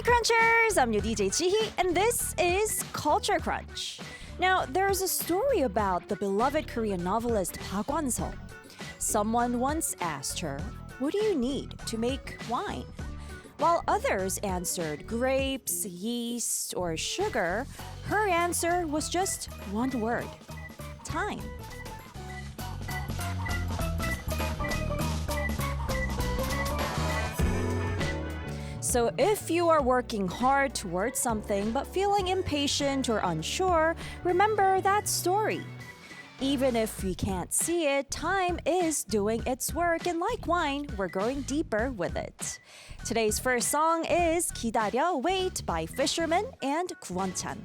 Hi Crunchers, I'm your DJ Chihi and this is Culture Crunch. Now, there's a story about the beloved Korean novelist Park Won-seo. Someone once asked her, "What do you need to make wine?" While others answered grapes, yeast, or sugar, her answer was just one word: time. So if you are working hard towards something but feeling impatient or unsure, remember that story. Even if we can't see it, time is doing its work, and like wine, we're going deeper with it. Today's first song is 기다려 Wait by Fisherman and 구원찬.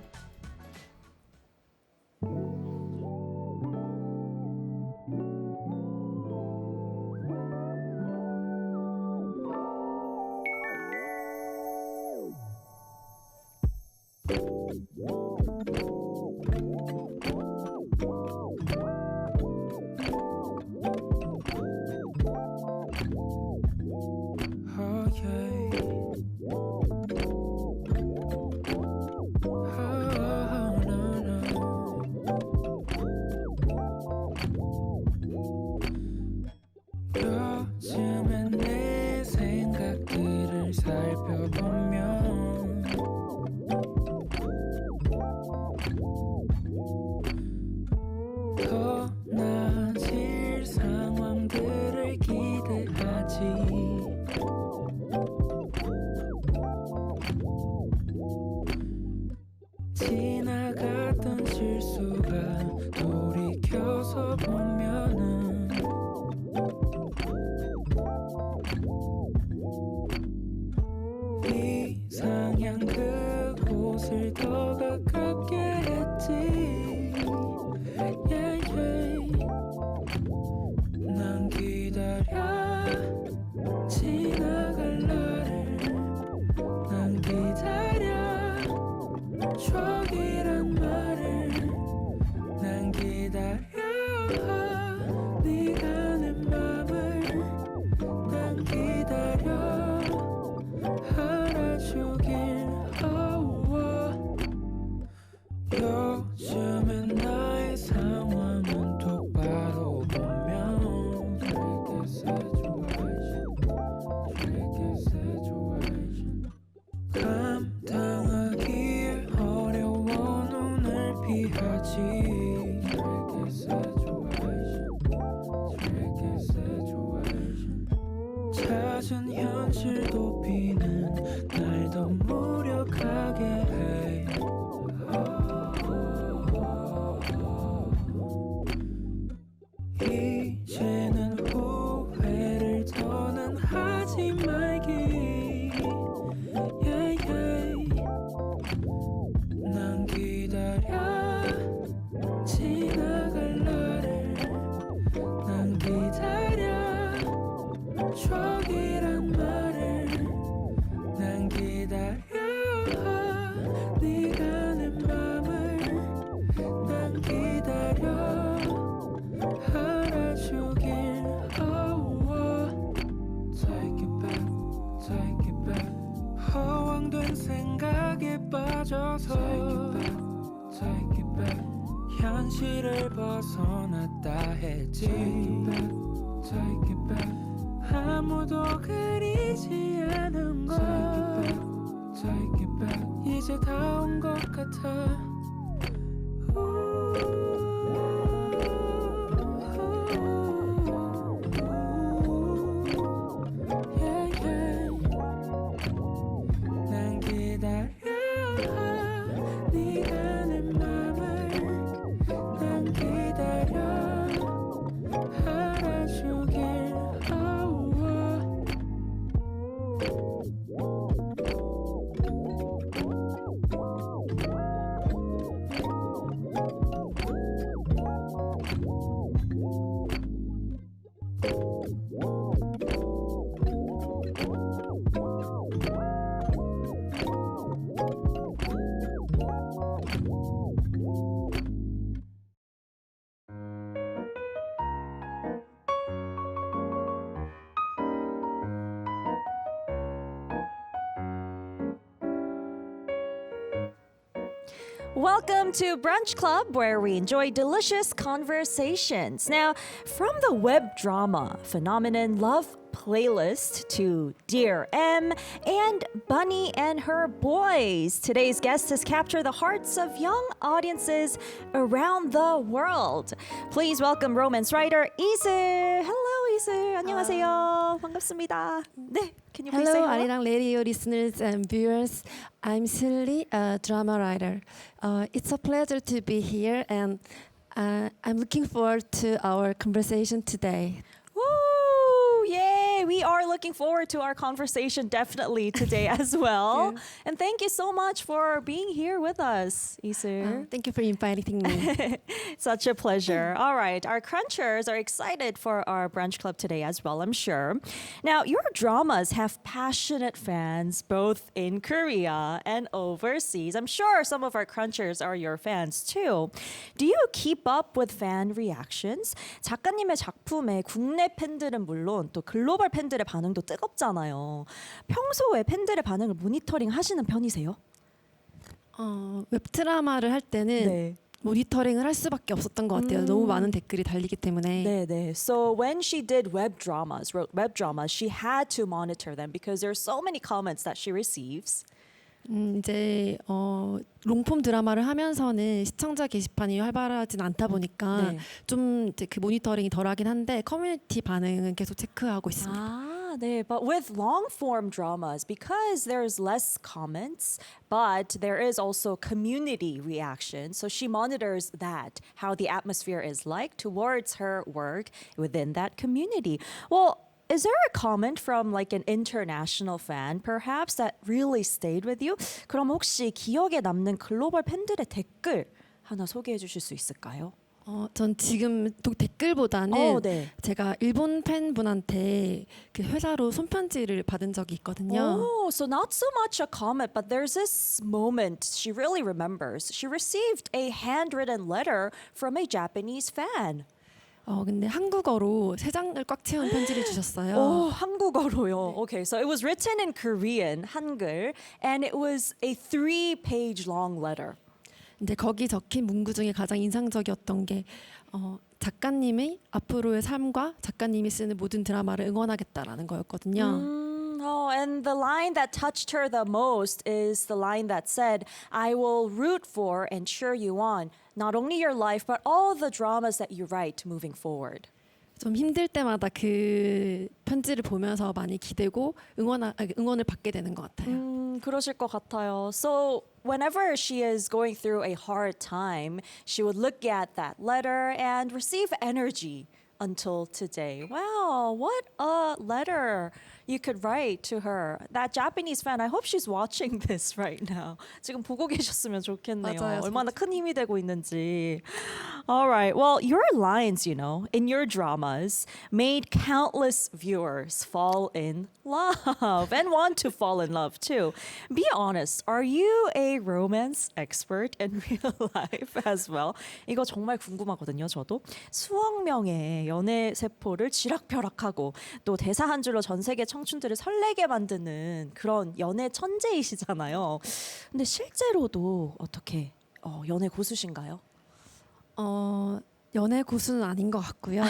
요즘엔 내 생각들을 살펴보면 더 나아질 상황들을 기대하지. 지나갔던 실수가 돌이켜서 보면은 이상향 그곳을 더 가깝게 했지. yeah, yeah. 난 기다려 지나갈 나를. 난 기다려 추억이란 말을. 난 기다려 네가 내 맘을. 난 기다려 알아주길. 요즘엔 나의 상황은 똑바로 보면 Tricky situation 감당하기 어려워 눈을 피하지. Tricky situation 잦은 현실 도피는 날 더 무력하게 해. 이제는 후회를 더는 하지 말기. yeah, yeah. 난 기다려 지나갈 나를. 난 기다려 추억이란 말을. 난 기다려 네가 내 맘을. 난 기다려 알아주길. Take it back, take it back. 허황된 생각에 빠져서 Take it back, take it back. 현실을 벗어났다 했지. Take it back, take it back. 아무도 그리지 않은 걸 Take it back, take it back. 이제 다 온 것 같아. 난 기다려 네가 내 맘을. 난 기다려 알아주길. Welcome to Brunch Club, where we enjoy delicious conversations. Now, from the web drama phenomenon Love Playlist to Dear M and Bunny and Her Boys, today's guest has captured the hearts of young audiences around the world. Please welcome romance writer 이슬. Hello, 이슬. 안녕하세요. 반갑습니다. 네, can you please say Hello, hello? Arirang Radio listeners and viewers. I'm Silly, a drama writer. It's a pleasure to be here, and I'm looking forward to our conversation today. Woo! Yay! We are looking forward to our conversation definitely today as well. you. And thank you so much for being here with us, Isu. Thank you for inviting me. Such a pleasure. All right, our crunchers are excited for our brunch club today as well, I'm sure. Now, your dramas have passionate fans both in Korea and overseas. I'm sure some of our crunchers are your fans too. Do you keep up with fan reactions? 작가님의 작품에 국내 팬들은 물론 또 글로벌 팬들의 반응도 뜨겁잖아요. 평소에 팬들의 반응을 모니터링 하시는 편이세요? 웹드라마를 할 때는 모니터링을 할 수밖에 없었던 것 같아요. 너무 많은 댓글이 달리기 때문에. 네. So when she did wrote web dramas, she had to monitor them because there are so many comments that she receives. 이제 롱폼 드라마를 하면서는 시청자 게시판이 활발하진 않다 보니까 네. 좀 이제 그 모니터링이 덜하긴 한데 커뮤니티 반응은 계속 체크하고 있습니다. 네, but with long form dramas, because there's less comments, but there is also community reaction. So she monitors that, how the atmosphere is like towards her work within that community. Well, is there a comment from like an international fan perhaps that really stayed with you? 그럼 혹시 기억에 남는 글로벌 팬들의 댓글 하나 소개해 주실 수 있을까요? 전 지금 또 댓글보다는 네. 제가 일본 팬분한테 그 회사로 손편지를 받은 적이 있거든요. Oh, so not so much a comment, but there's this moment she really remembers. She received a handwritten letter from a Japanese fan. 근데 한국어로 3장을 꽉 채운 편지를 주셨어요. Oh, 한국어로요. Okay, so it was written in Korean, 한글, and it was a 3-page long letter. 근데 거기 적힌 문구 중에 가장 인상적이었던 게 작가님의 앞으로의 삶과 작가님이 쓰는 모든 드라마를 응원하겠다라는 거였거든요. Oh, and the line that touched her the most is the line that said, I will root for and cheer you on, not only your life, but all the dramas that you write moving forward. 좀 힘들 때마다 그 편지를 보면서 많이 기대고 응원을 받게 되는 것 같아요. 그러실 것 같아요. So whenever she is going through a hard time, she would look at that letter and receive energy until today. Wow, what a letter you could write to her. That Japanese fan, I hope she's watching this right now. 지금 보고 계셨으면 좋겠네요. 맞아요, 얼마나 큰 힘이 되고 있는지. All right. Well, your lines, in your dramas made countless viewers fall in love and want to fall in love too. Be honest, are you a romance expert in real life as well? 이거 정말 궁금하거든요, 저도. 수억 명의 연애 세포를 쥐락펴락하고 또 대사 한 줄로 전 세계 청춘들을 설레게 만드는 그런 연애 천재이시잖아요. 근데 실제로도 어떻게 연애 고수신가요? 연애 고수는 아닌 것 같고요.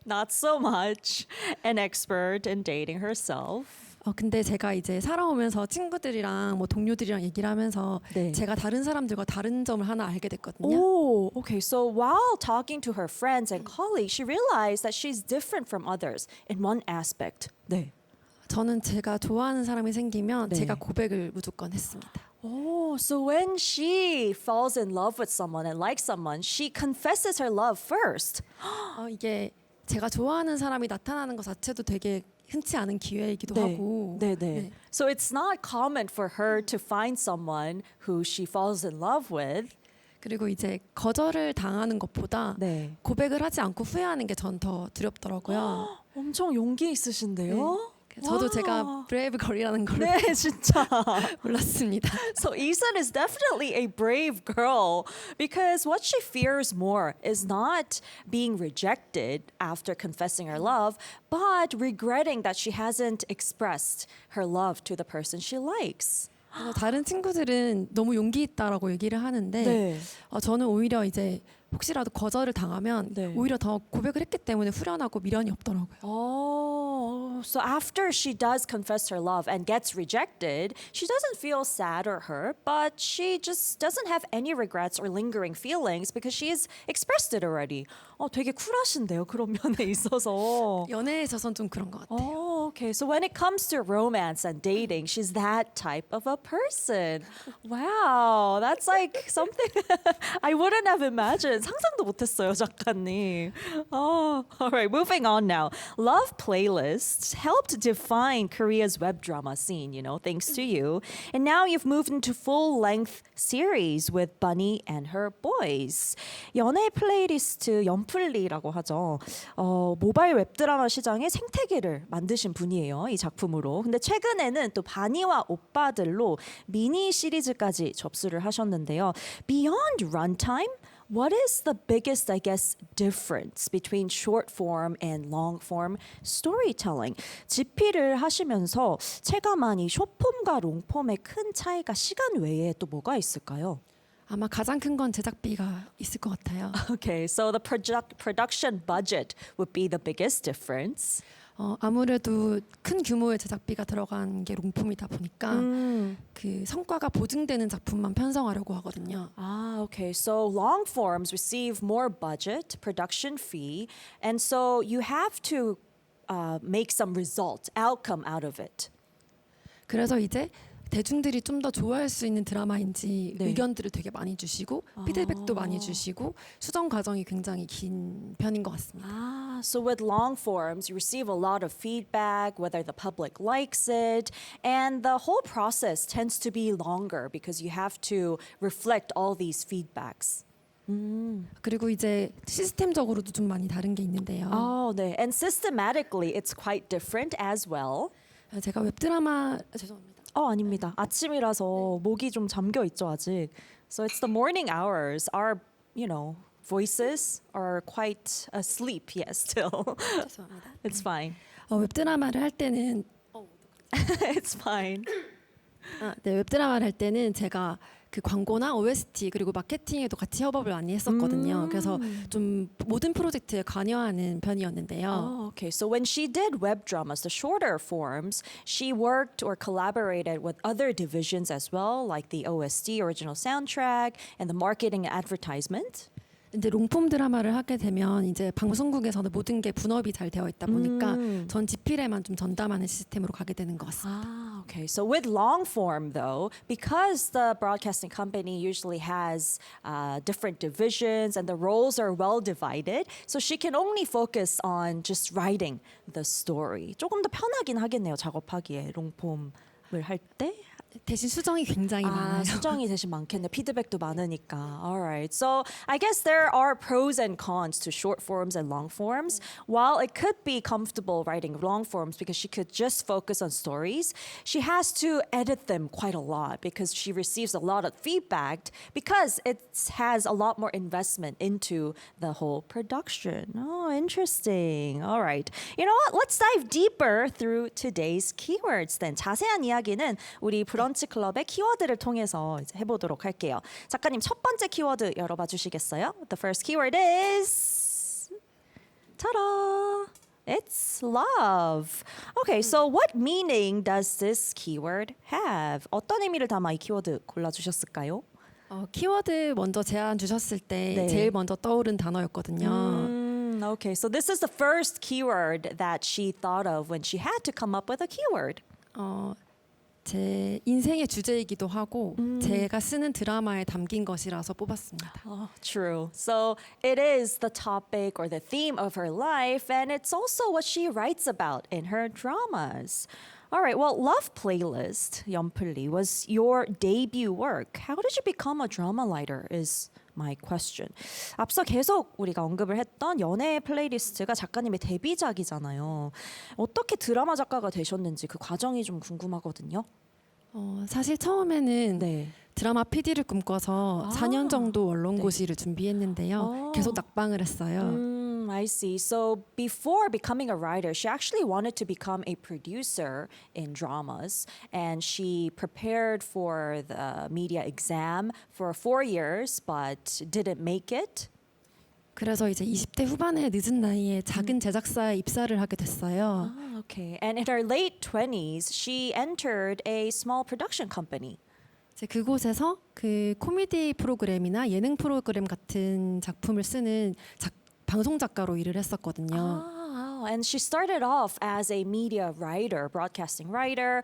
Not so much an expert in dating herself. 근데 제가 이제 살아오면서 친구들이랑 뭐 동료들이랑 얘기를 하면서 네. 제가 다른 사람들과 다른 점을 하나 알게 됐거든요. Oh, okay. So while talking to her friends and colleagues, she realized that she's different from others in one aspect. 네. 저는 제가 좋아하는 사람이 생기면 네. 제가 고백을 무조건 했습니다. Oh, so when she falls in love with someone and likes someone, she confesses her love first. 이게 제가 좋아하는 사람이 나타나는 것 자체도 되게 흔치 않은 기회이기도 하고. 네. So it's not common for her to find someone who she falls in love with. 그리고 이제 거절을 당하는 것보다 네. 고백을 하지 않고 후회하는 게 전 더 두렵더라고요. 엄청 용기 있으시신데요? 저도 와. 제가 브레이브 걸이라는 걸 네, 진짜. 몰랐습니다. So Isun is definitely a brave girl because what she fears more is not being rejected after confessing her love, but regretting that she hasn't expressed her love to the person she likes. 그래서 다른 친구들은 너무 용기 있다라고 얘기를 하는데 네. 저는 오히려 이제 혹시라도 거절을 당하면 네. 오히려 더 고백을 했기 때문에 후련하고 미련이 없더라고요. Oh, so after she does confess her love and gets rejected, she doesn't feel sad or hurt, but she just doesn't have any regrets or lingering feelings because she's expressed it already. 되게 쿨하신데요, 그런 면에 있어서. 연애에 있어서는 좀 그런 것 같아요. Oh, okay. So when it comes to romance and dating, she's that type of a person. Wow, that's like something I wouldn't have imagined. 상상도 못했어요, 작가님. Oh, all right. Moving on now. Love playlists helped define Korea's web drama scene, thanks to you. And now you've moved into full-length series with Bunny and her boys. 연애 플레이리스트 연플리라고 하죠. 모바일 웹드라마 시장의 생태계를 만드신 분이에요. 이 작품으로. 근데 최근에는 또 바니와 오빠들로 미니 시리즈까지 접수를 하셨는데요. Beyond runtime, what is the biggest, I guess, difference between short form and long form storytelling? 집필을 하시면서 체감한 이 숏폼과 롱폼의 큰 차이가 시간 외에 또 뭐가 있을까요? 아마 가장 큰 건 제작비가 있을 것 같아요. Okay, so the production budget would be the biggest difference. 아무래도 큰 규모의 제작비가 들어간 게 롱폼이다 보니까 그 성과가 보증되는 작품만 편성하려고 하거든요. Okay. So long forms receive more budget, production fee, and so you have to make some result, outcome out of it. 그래서 이제 대중들이 좀 더 좋아할 수 있는 드라마인지 네. 의견들을 되게 많이 주시고 피드백도 많이 주시고 수정 과정이 굉장히 긴 편인 것 같습니다. So with long forms, you receive a lot of feedback, whether the public likes it, and the whole process tends to be longer because you have to reflect all these feedbacks. 그리고 이제 시스템적으로도 좀 많이 다른 게 있는데요. 네. And systematically, it's quite different as well. 제가 웹드라마 죄송합니다. 아닙니다. 아침이라서 목이 좀 잠겨 있죠, 아직. So it's the morning hours. Our, voices are quite asleep, yes, still. 죄송합니다. It's fine. 웹드라마를 할 때는 It's fine. 네, 웹드라마를 할 때는 제가 그 광고나 OST 그리고 마케팅에도 같이 협업을 많이 했었거든요. 그래서 좀 모든 프로젝트에 관여하는 편이었는데요. Okay. So when she did web dramas, the shorter forms, she worked or collaborated with other divisions as well, like the OST, original soundtrack, and the marketing and advertisement. 이제 롱폼 드라마를 하게 되면 이제 방송국에서는 모든 게 분업이 잘 되어 있다 보니까 전 집필에만 좀 전담하는 시스템으로 가게 되는 것 같습니다. Okay. So with long form, though, because the broadcasting company usually has different divisions and the roles are well divided, so she can only focus on just writing the story. 조금 더 편하긴 하겠네요, 작업하기에 롱폼을 할 때. 대신 수정이 굉장히 많아요. 수정이 대신 많겠네. 피드백도 많으니까. Alright. So I guess there are pros and cons to short forms and long forms. While it could be comfortable writing long forms because she could just focus on stories, she has to edit them quite a lot because she receives a lot of feedback because it has a lot more investment into the whole production. Oh, interesting. Alright. You know what? Let's dive deeper through today's keywords then. 자세한 이야기는 우리 브런치 클럽의 키워드를 통해서 이제 해보도록 할게요. 작가님 첫 번째 키워드 열어봐 주시겠어요? The first keyword is ta-da! It's love. Okay, so what meaning does this keyword have? 어떤 의미를 담아 이 키워드 골라주셨을까요? 키워드 먼저 제안 주셨을 때 네. 제일 먼저 떠오른 단어였거든요. Okay, so this is the first keyword that she thought of when she had to come up with a keyword. 제 인생의 주제이기도 하고 제가 쓰는 드라마에 담긴 것이라서 뽑았습니다. True. So it is the topic or the theme of her life, and it's also what she writes about in her dramas. All right, well, Love Playlist, 연플리, was your debut work. How did you become a drama writer is my question. 앞서 계속 우리가 언급을 했던 연애 플레이리스트가 작가님의 데뷔작이잖아요. 어떻게 드라마 작가가 되셨는지 그 과정이 좀 궁금하거든요. 사실 처음에는 네. 드라마 PD를 꿈꿔서 4년 정도 언론고시를 준비했는데요. 계속 낙방을 했어요. I see. So before becoming a writer, she actually wanted to become a producer in dramas, and she prepared for the media exam for 4 years, but didn't make it. 그래서 이제 20대 후반에 늦은 나이에 작은 제작사에 입사를 하게 됐어요. Oh, okay. And in her late 20s, she entered a small production company. 이제 그곳에서 그 코미디 프로그램이나 예능 프로그램 같은 작품을 쓰는 방송 작가로 일을 했었거든요. Oh, and she started off as a media writer, broadcasting writer,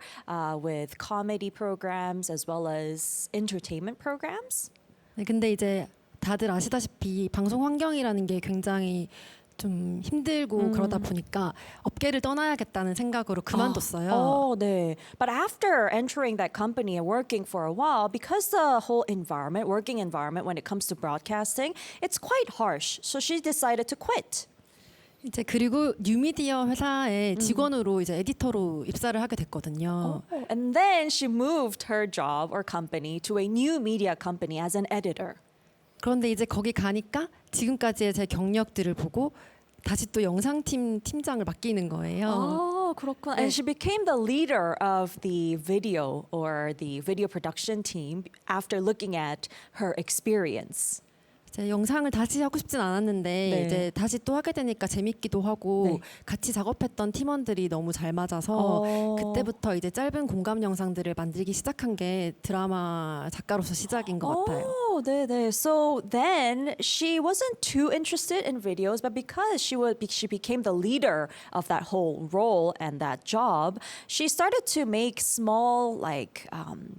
with comedy programs as well as entertainment programs. 네, 근데 이제 다들 아시다시피 방송 환경이라는 게 굉장히 좀 힘들고 그러다 보니까 업계를 떠나야겠다는 생각으로 그만뒀어요. Oh, 네. But after entering that company and working for a while, because the whole environment, working environment when it comes to broadcasting, it's quite harsh. So she decided to quit. 이제 그리고 뉴미디어 회사의 직원으로 이제 에디터로 입사를 하게 됐거든요. And then she moved her job or company to a new media company as an editor. 그런데 이제 거기 가니까 지금까지의 제 경력들을 보고 다시 또 영상팀 팀장을 맡기는 거예요. Oh, 그렇구나. And she became the leader of the video or the video production team after looking at her experience. 이제 영상을 다시 하고 싶진 않았는데 네. 이제 다시 또 하게 되니까 재밌기도 하고 네. 같이 작업했던 팀원들이 너무 잘 맞아서 그때부터 이제 짧은 공감 영상들을 만들기 시작한 게 드라마 작가로서 시작인 것 같아요. Oh, 네. So then she wasn't too interested in videos, but because she became the leader of that whole role and that job, she started to make small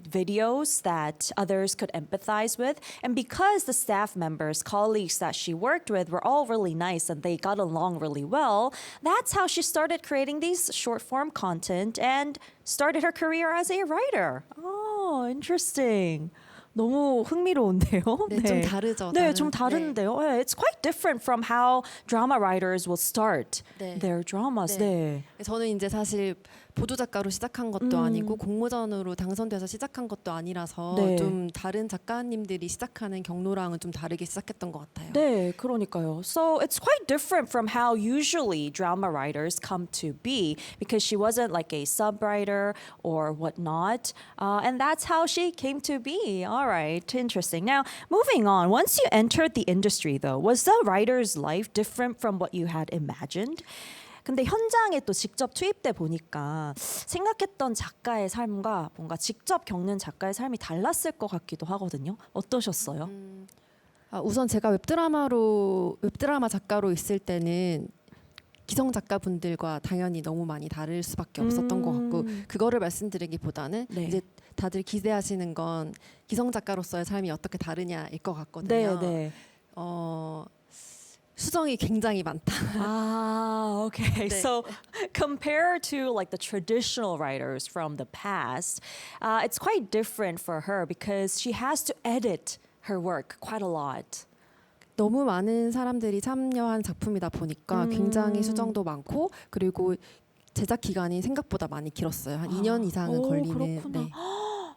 videos that others could empathize with. And because the staff members, colleagues that she worked with were all really nice and they got along really well, that's how she started creating these short form content and started her career as a writer. Oh, interesting. 너무 흥미로운데요. 네, 좀 다르죠. 네, 좀 다른데요. 네, it's quite different from how drama writers will start 네. their dramas. 네. 저는 이제 사실 보도 작가로 시작한 것도 아니고 공모전으로 당선돼서 시작한 것도 아니라서 네. 좀 다른 작가님들이 시작하는 경로랑은 좀 다르게 시작했던 것 같아요. 네, 그러니까요. So it's quite different from how usually drama writers come to be because she wasn't like a sub writer or whatnot, and that's how she came to be. All right, interesting. Now, moving on. Once you entered the industry, though, was the writer's life different from what you had imagined? 근데 현장에 또 직접 투입돼 보니까 생각했던 작가의 삶과 뭔가 직접 겪는 작가의 삶이 달랐을 것 같기도 하거든요. 어떠셨어요? 우선 제가 웹드라마 작가로 있을 때는 기성 작가분들과 당연히 너무 많이 다를 수밖에 없었던 것 같고 그거를 말씀드리기보다는 네. 이제 다들 기대하시는 건 기성 작가로서의 삶이 어떻게 다르냐일 것 같거든요. 네. 수정이 굉장히 많다. Ah, okay. 네. So compared to like the traditional writers from the past, it's quite different for her because she has to edit her work quite a lot. 너무 많은 사람들이 참여한 작품이다 보니까 굉장히 수정도 많고 그리고 제작 기간이 생각보다 많이 길었어요. 한 2년 이상은 걸리는. 그렇구나. 네.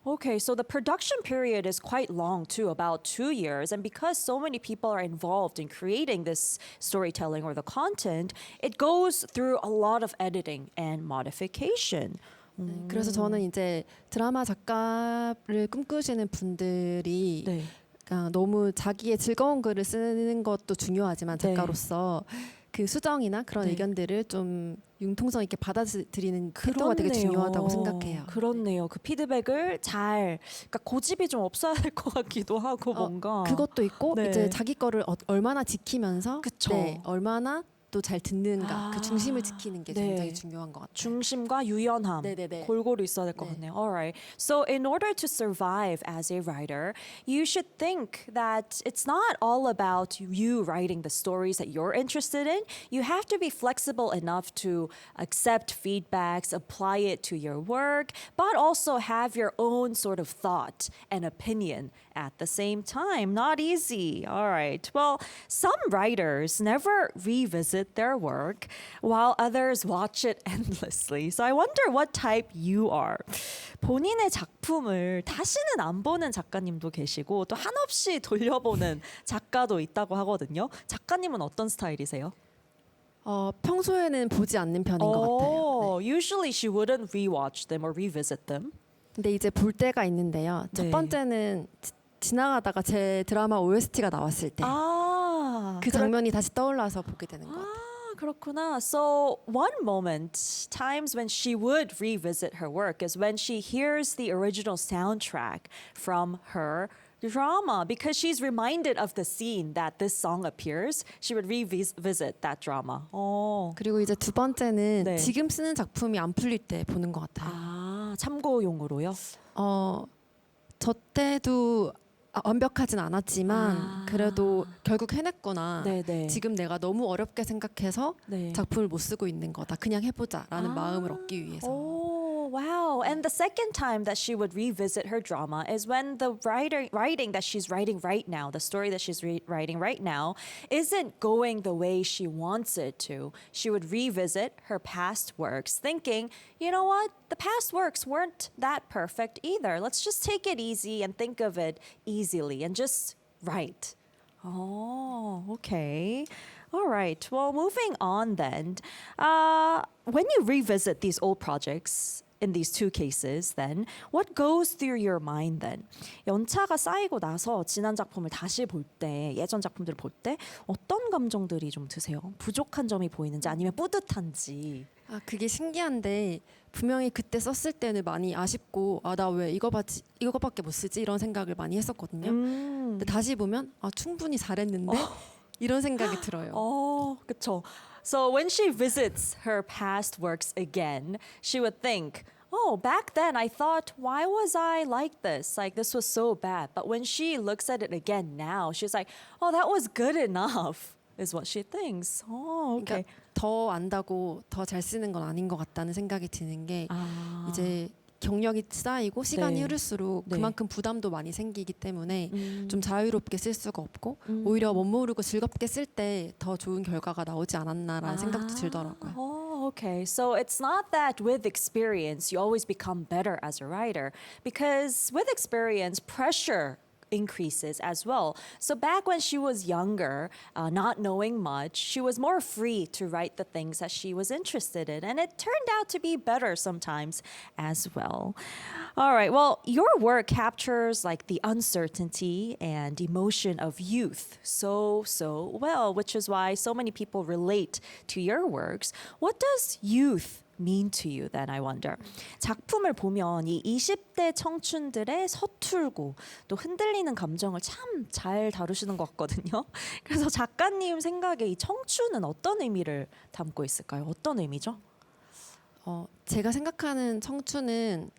Okay, so the production period is quite long too, about 2 years. And because so many people are involved in creating this storytelling or the content, it goes through a lot of editing and modification. 그래서 저는 이제 드라마 작가를 꿈꾸시는 분들이 네. 너무 자기의 즐거운 글을 쓰는 것도 중요하지만 네. 작가로서 그 수정이나 그런 네. 의견들을 좀 융통성 있게 받아들이는 태도가 되게 중요하다고 생각해요. 그렇네요. 그 피드백을 그러니까 고집이 좀 없어야 될 것 같기도 하고 뭔가. 그것도 있고 네. 이제 자기 거를 얼마나 지키면서 그쵸. 얼마나 또 잘 듣는가 그 중심을 지키는 게 네. 굉장히 중요한 것 같아요. 중심과 유연함 네네네. 골고루 있어야 될 것 네. 같네요. Alright. So in order to survive as a writer, you should think that it's not all about you writing the stories that you're interested in. You have to be flexible enough to accept feedbacks, apply it to your work, but also have your own sort of thought and opinion at the same time. Not easy. All right. Well, some writers never revisit their work while others watch it endlessly. So I wonder what type you are. 본인의 작품을 다시는 안 보는 작가님도 계시고 또 한없이 돌려보는 작가도 있다고 하거든요. 작가님은 어떤 스타일이세요? 평소에는 보지 않는 편인 것 같아요. Oh, usually she wouldn't rewatch them or revisit them. 근데 이제 볼 때가 있는데요. 네. 첫 번째는 지나가다가 제 드라마 OST가 나왔을 때 그 장면이 다시 떠올라서 보게 되는 것 같아요. 그렇구나. So one moment, times when she would revisit her work is when she hears the original soundtrack from her drama because she's reminded of the scene that this song appears. She would revisit that drama. Oh. 그리고 이제 두 번째는 네. 지금 쓰는 작품이 안 풀릴 때 보는 것 같아요. 참고용으로요? 저 때도 완벽하진 않았지만 그래도 결국 해냈거나 네네. 지금 내가 너무 어렵게 생각해서 네. 작품을 못 쓰고 있는 거다. 그냥 해보자라는 마음을 얻기 위해서. Oh, wow. And the second time that she would revisit her drama is when the writing that she's writing right now, the story that she's writing right now, isn't going the way she wants it to. She would revisit her past works thinking, you know what? The past works weren't that perfect either. Let's just take it easy and think of it easily and just write. Oh, okay. All right. Well, moving on then. When you revisit these old projects, in these two cases, then what goes through your mind then? 연차가 쌓이고 나서 지난 작품을 다시 볼 때, 예전 작품들을 볼 때 어떤 감정들이 좀 드세요? 부족한 점이 보이는지 아니면 뿌듯한지. 그게 신기한데 분명히 그때 썼을 때는 많이 아쉽고 나 왜 이거밖에 못 쓰지 이런 생각을 많이 했었거든요. 근데 다시 보면 충분히 잘했는데 이런 생각이 들어요. 그쵸. So when she visits her past works again, she would think, oh, back then I thought, why was I like this? Like, this was so bad. But when she looks at it again now, she's like, oh, that was good enough, is what she thinks. Oh, okay. 그러니까 더 안다고 더 잘 쓰는 건 아닌 것 같다는 생각이 드는 게 이제 경력이 쌓이고 시간이 네. 흐를수록 네. 그만큼 부담도 많이 생기기 때문에 좀 자유롭게 쓸 수가 없고 오히려 못 모르고 즐겁게 쓸 때 더 좋은 결과가 나오지 않았나라는 생각도 들더라고요. Oh, okay. So it's not that with experience you always become better as a writer, because with experience, pressure increases as well. So back when she was younger, not knowing much, she was more free to write the things that she was interested in, and it turned out to be better sometimes as well. All right. Well, your work captures like the uncertainty and emotion of youth so well, which is why so many people relate to your works. What does youth mean to you then, I wonder? 작품을 보면 이 20대 청춘들의 서툴고 또 흔들리는 감정을 참 잘 다루시는 것 같거든요. 그래서 작가님 생각에 이 청춘은 어떤 의미를 담고 있을까요? 어떤 의미죠? 제가 생각하는 청춘은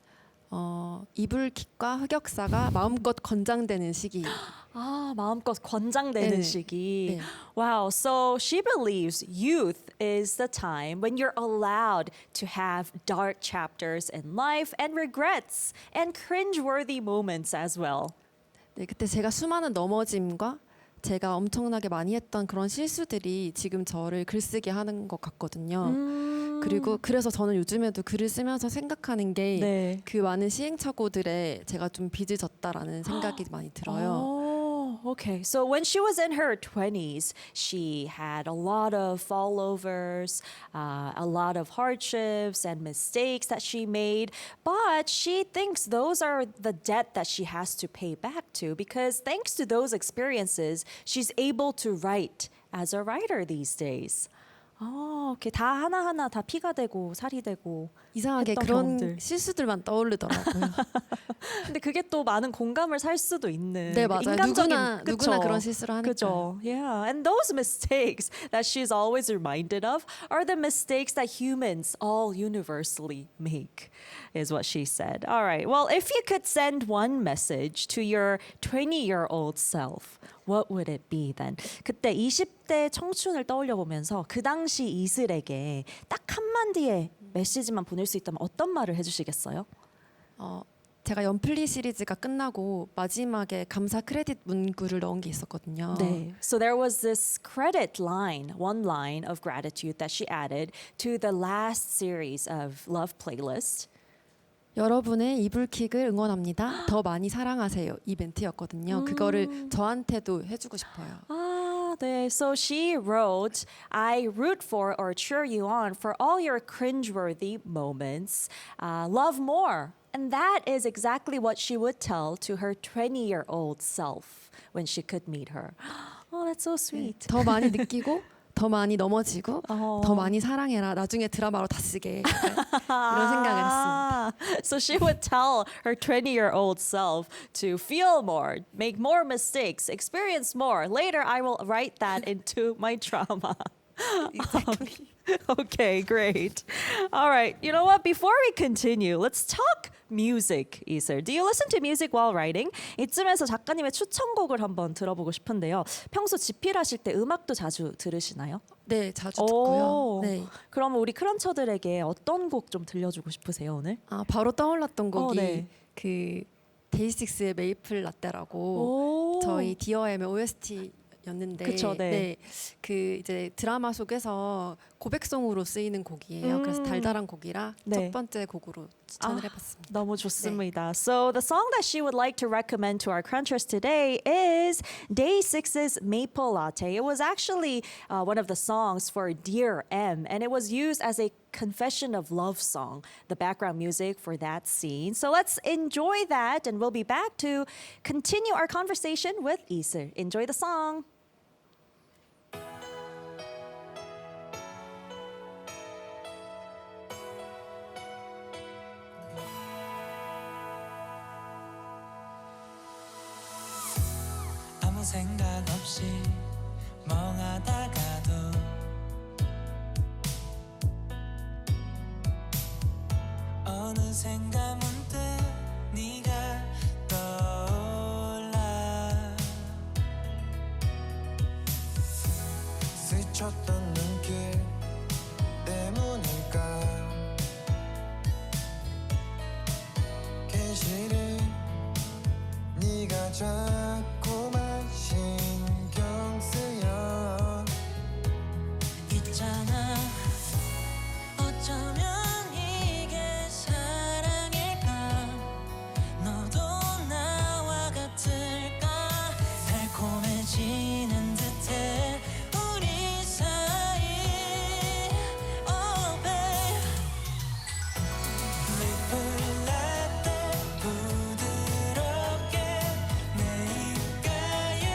이불킥과 흑역사가 마음껏 권장되는 시기. 마음껏 권장되는 네. 시기. 네. Wow, so she believes youth is the time when you're allowed to have dark chapters in life and regrets and cringeworthy moments as well. 네, 그때 제가 수많은 넘어짐과 제가 엄청나게 많이 했던 그런 실수들이 지금 저를 글쓰게 하는 것 같거든요. 그리고 그래서 저는 요즘에도 글을 쓰면서 생각하는 게 그 네. 많은 시행착오들에 제가 좀 빚을 졌다라는 생각이 많이 들어요. Okay. So when she was in her 20s, she had a lot of fallovers, a lot of hardships and mistakes that she made. But she thinks those are the debt that she has to pay back to, because thanks to those experiences, she's able to write as a writer these days. 오케이. 다 하나하나 다 피가 되고 살이 되고 이상하게 했던 그런 경험들. 실수들만 떠오르더라고요. 근데 그게 또 많은 공감을 살 수도 있는 네, 맞아요. 인간적인 누구나 그런 실수를 하니까. 그죠. Yeah. And those mistakes that she's always reminded of are the mistakes that humans all universally make, is what she said. All right. Well, if you could send one message to your 20-year-old self, what would it be then? 그때 20대 청춘을 떠올려 보면서 그 당시 이슬에게 딱 한마디의 메시지만 보낼 수 있다면 어떤 말을 해주시겠어요? 제가 연플리 시리즈가 끝나고 마지막에 감사 크레딧 문구를 넣은 게 있었거든요. 네. So there was this credit line, one line of gratitude that she added to the last series of Love Playlist. 여러분의 이불킥을 응원합니다. 더 많이 사랑하세요. 이 멘트였거든요. 그거를 저한테도 해주고 싶어요. 네. So she wrote, I root for or cheer you on for all your cringeworthy moments. Love more. And that is exactly what she would tell to her 20-year-old self when she could meet her. Oh, that's so sweet. 더 많이 느끼고 더 많이 넘어지고 어. 더 많이 사랑해라. 나중에 드라마로 다 쓰게. 이런 생각을 했습니다. So she would tell her 20-year-old self to feel more, make more mistakes, experience more. Later, I will write that into my drama. Okay, great. All right. You know what? Before we continue, let's talk music, Iser. Do you listen to music while writing? 이쯤에서 작가님의 추천곡을 한번 들어보고 싶은데요. 평소 집필하실 때 음악도 자주 들으시나요? 네, 자주 듣고요. 오. 네. 그럼 우리 크런처들에게 어떤 곡 좀 들려주고 싶으세요, 오늘? 아, 바로 떠올랐던 곡이 네. 그 데이식스의 메이플 라떼라고 오. 저희 디어엠의 OST였는데 그쵸, 네. 그 이제 드라마 속에서 고백송으로 쓰이는 곡이에요. 그래서 달달한 곡이라 네. 첫 번째 곡으로 추천을 해봤습니다. 너무 좋습니다. So the song that she would like to recommend to our crunchers today is Day6's Maple Latte. It was actually one of the songs for Dear M, and it was used as a confession of love song, the background music for that scene. So let's enjoy that, and we'll be back to continue our conversation with Iser. Enjoy the song. 아무 생각 없이 멍하다가도 어느샌가 문득 네가 떠올라 스쳤던 눈길 때문일까 괜시리 네가 자꾸만 신경 쓰여 있잖아 어쩌면 이게 사랑일까 너도 나와 같을까 달콤해지는 듯해 우리 사이 Oh babe 메이플 라떼 부드럽게 내 입가에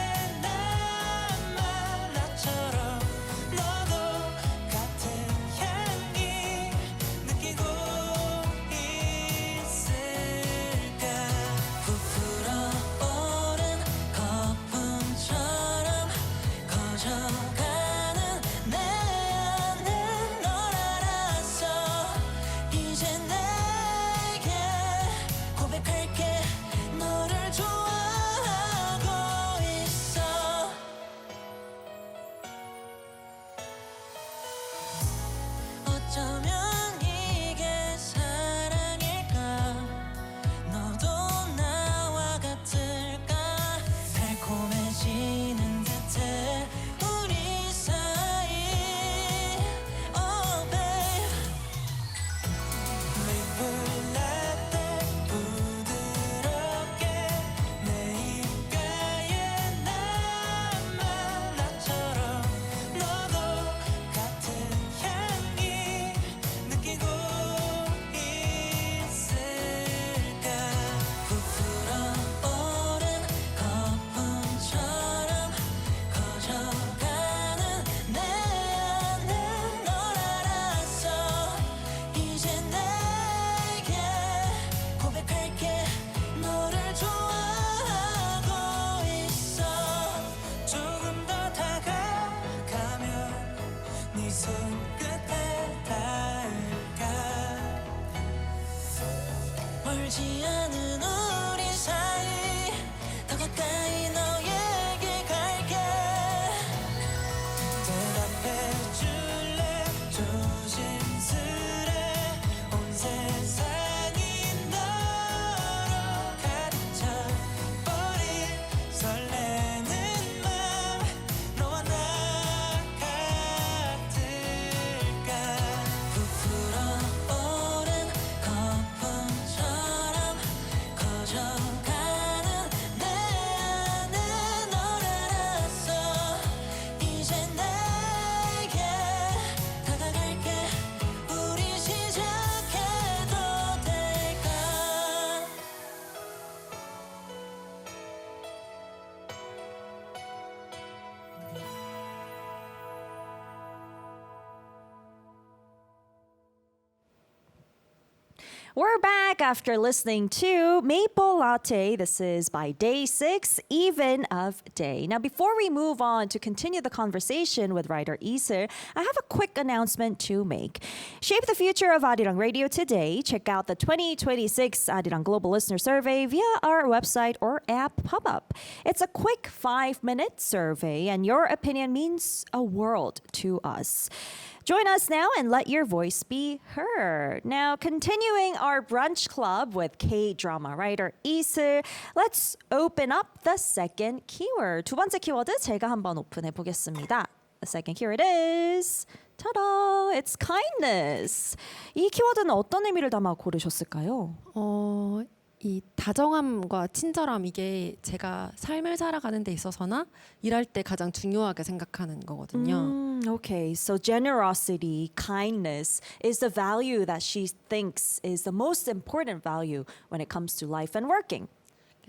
남아 나처럼 너도 같은 향기 느끼고 있을까 부풀어 오른 거품처럼 커져가는 내 안에 널 알았어 이제 내게 고백할게 너를 좋아하고 있어 어쩌면 이게 사랑일까 너도 나와 같을까 달콤해지는 듯해 우리 사이 Oh babe 메이플 라떼 부드럽게 내 입가에 남아 나처럼 너도 같은 향기 느끼고 있을까 부풀어 오른 거품처럼 커져가는 내 안에 널 알았어 이제 내게 고백할게 너를 좋아하고 있어 조금 더 다가가면 네 손끝에 닿을까 멀지 않은 우리 사이 더 가까이 너에게 갈게 대답해줄래 조심스레 온 세상이 너로 가득 차버린 설레는 맘 너와 나 같을까 부풀어 오른 거품처럼 커져가는 내 안에 널 알았어 We're back after listening to Maple Latte. This is by Day 6, Even of Day. Now, before we move on to continue the conversation with writer Iser, I have a quick announcement to make. Shape the future of Arirang Radio today. Check out the 2026 Arirang Global Listener Survey via our website or app pop-up. It's a quick 5-minute survey, and your opinion means a world to us. Join us now and let your voice be heard. Now, continuing our brunch club with K-drama writer Iser, let's open up the second keyword. 두 번째 키워드 제가 한번 오픈해 보겠습니다. The second keyword is ta-da! It's kindness. 이 키워드는 어떤 의미를 담아 고르셨을까요? 이 다정함과 친절함 이게 제가 삶을 살아가는 데 있어서나 일할 때 가장 중요하게 생각하는 거거든요. Okay, so generosity, kindness is the value that she thinks is the most important value when it comes to life and working.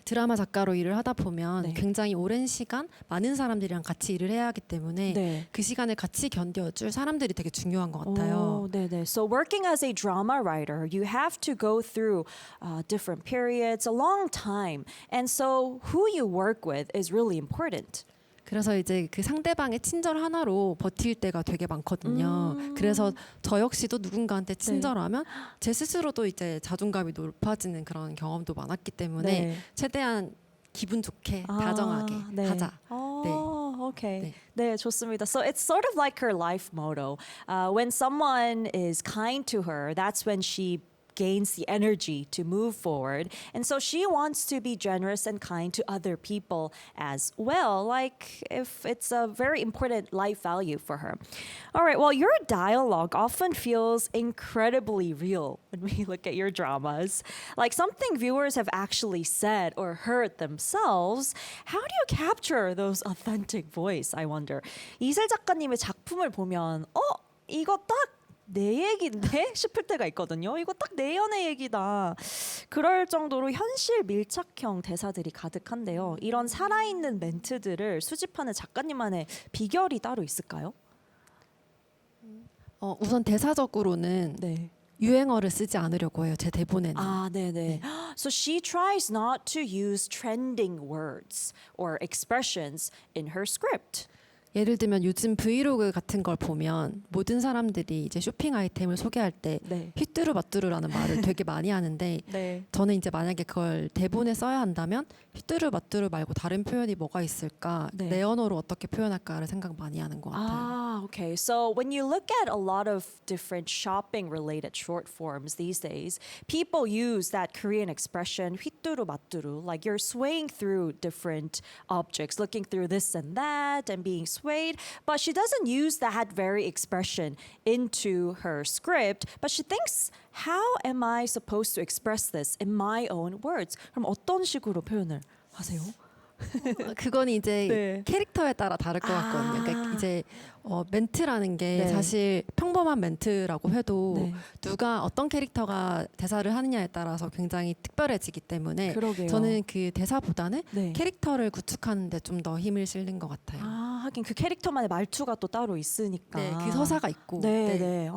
드라마 작가로 일을 하다 보면 네. 굉장히 오랜 시간 많은 사람들이랑 같이 일을 해야 하기 때문에 네. 그 시간을 같이 견뎌줄 사람들이 되게 중요한 것 같아요. 네네. So working as a drama writer, you have to go through different periods, a long time. And so who you work with is really important. 그래서 이제 그 상대방의 친절 하나로 버틸 때가 되게 많거든요. 그래서 저 역시도 누군가한테 친절하면 제 스스로도 이제 자존감이 높아지는 그런 경험도 많았기 때문에 네. 최대한 기분 좋게 다정하게 네. 하자. Okay. 네. 네, 좋습니다. So it's sort of like her life motto. When someone is kind to her, that's when she gains the energy to move forward. And so she wants to be generous and kind to other people as well, like if it's a very important life value for her. All right, well, your dialogue often feels incredibly real when we look at your dramas. Like something viewers have actually said or heard themselves. How do you capture those authentic voice, I wonder? 이슬 작가님의 작품을 보면 이거 딱 내 얘기인데 싶을 때가 있거든요. 이거 딱 내 연애 얘기다. 그럴 정도로 현실 밀착형 대사들이 가득한데요. 이런 살아있는 멘트들을 수집하는 작가님만의 비결이 따로 있을까요? 우선 대사적으로는 네. 유행어를 쓰지 않으려고 해요. 제 대본에는. 네네. So she tries not to use trending words or expressions in her script. 예를 들면 요즘 브이로그 같은 걸 보면 모든 사람들이 이제 쇼핑 아이템을 소개할 때 네. 휘뚜루마뚜루라는 말을 되게 많이 하는데 네. 저는 이제 만약에 그걸 대본에 써야 한다면 휘뚜루마뚜루 말고 다른 표현이 뭐가 있을까 네. 내 언어로 어떻게 표현할까를 생각 많이 하는 것 같아요. Okay. So when you look at a lot of different shopping related short forms these days, people use that Korean expression 휘뚜루마뚜루, like you're swaying through different objects, looking through this and that and being swayed, but she doesn't use that very expression into her script, but she thinks, how am I supposed to express this in my own words? 그럼 어떤 식으로 표현을 하세요? 그건 이제 네. 캐릭터에 따라 다를 것 같거든요. 그러니까 이제 멘트라는 게 네. 사실 평범한 멘트라고 해도 네. 누가 어떤 캐릭터가 대사를 하느냐에 따라서 굉장히 특별해지기 때문에 그러게요. 저는 그 대사보다는 네. 캐릭터를 구축하는 데 좀 더 힘을 실는 것 같아요. 하긴 그 캐릭터만의 말투가 또 따로 있으니까. 네, 그 서사가 있고. 네, 네.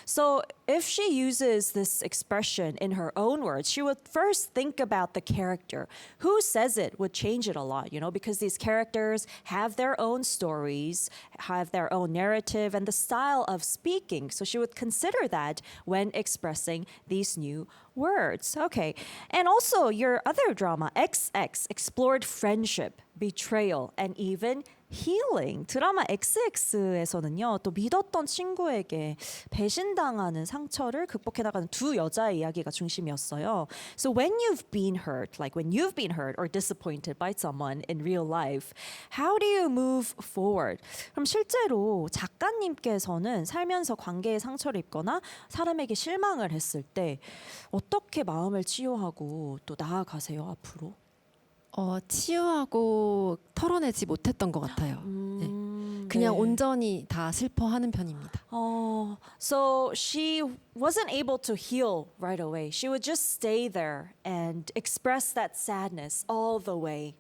So if she uses this expression in her own words, she would first think about the character. Who says it would change it a lot, you know, because these characters have their own stories, have their own narrative and the style of speaking. So she would consider that when expressing these new words. Okay. And also your other drama, XX, explored friendship, betrayal, and even healing. 드라마 XX에서는요, 또 믿었던 친구에게 배신당하는 상처를 극복해 나가는 두 여자의 이야기가 중심이었어요. So when you've been hurt, like when you've been hurt or disappointed by someone in real life, how do you move forward? 그럼 실제로 작가님께서는 살면서 관계에 상처를 입거나 사람에게 실망을 했을 때 어떻게 마음을 치유하고 또 나아가세요, 앞으로? 치유하고 털어내지 못했던 것 같아요. 네. 그냥 네. 온전히 다 슬퍼하는 편입니다. So she wasn't able to heal right away. She would just stay there and express that sadness all the way.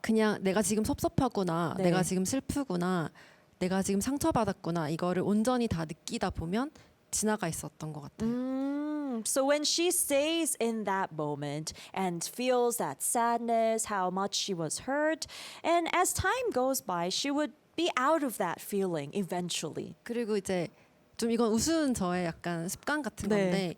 그냥 내가 지금 섭섭하구나, 네. 내가 지금 슬프구나, 내가 지금 상처받았구나 이거를 온전히 다 느끼다 보면 지나가 있었던 것 같아요. So when she stays in that moment and feels that sadness, how much she was hurt, and as time goes by, she would be out of that feeling eventually. 그리고 이제 좀 이건 우스운 저의 약간 습관 같은 네. 건데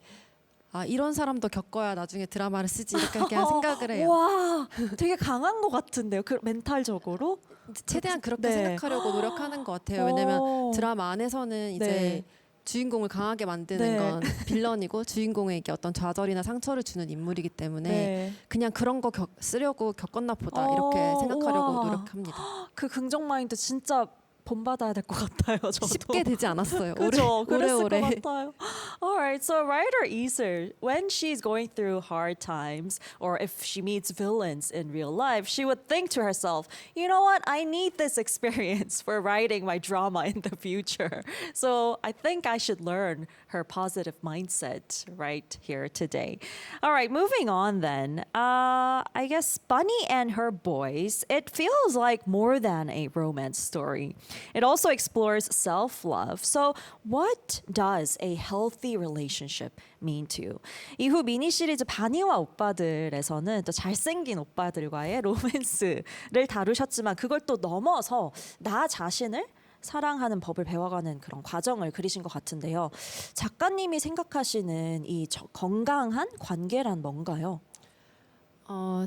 아 이런 사람도 겪어야 나중에 드라마를 쓰지 이렇게 그냥 생각을 해요. 와, 되게 강한 것 같은데요. 그 멘탈적으로. 최대한 그렇게 네. 생각하려고 노력하는 것 같아요. 왜냐면 오. 드라마 안에서는 이제 네. 주인공을 강하게 만드는 네. 건 빌런이고 주인공에게 어떤 좌절이나 상처를 주는 인물이기 때문에 네. 그냥 그런 거 쓰려고 겪었나 보다 이렇게 생각하려고 우와. 노력합니다. 그 긍정 마인드 진짜 본받아야 될 것 같아요. 저도. 쉽게 되지 않았어요. 그죠? 그랬을 오래오래. 것 같아요. Alright, so writer Iser, when she's going through hard times or if she meets villains in real life, she would think to herself, you know what, I need this experience for writing my drama in the future. So I think I should learn her positive mindset right here today. Alright, moving on then. I guess Bunny and her boys, it feels like more than a romance story. It also explores self-love. So what does a healthy relationship mean to you? 이후 미니 시리즈 바니와 오빠들에서는 또 잘생긴 오빠들과의 로맨스를 다루셨지만 그걸 또 넘어서 나 자신을 사랑하는 법을 배워가는 그런 과정을 그리신 것 같은데요. 작가님이 생각하시는 이 건강한 관계란 뭔가요?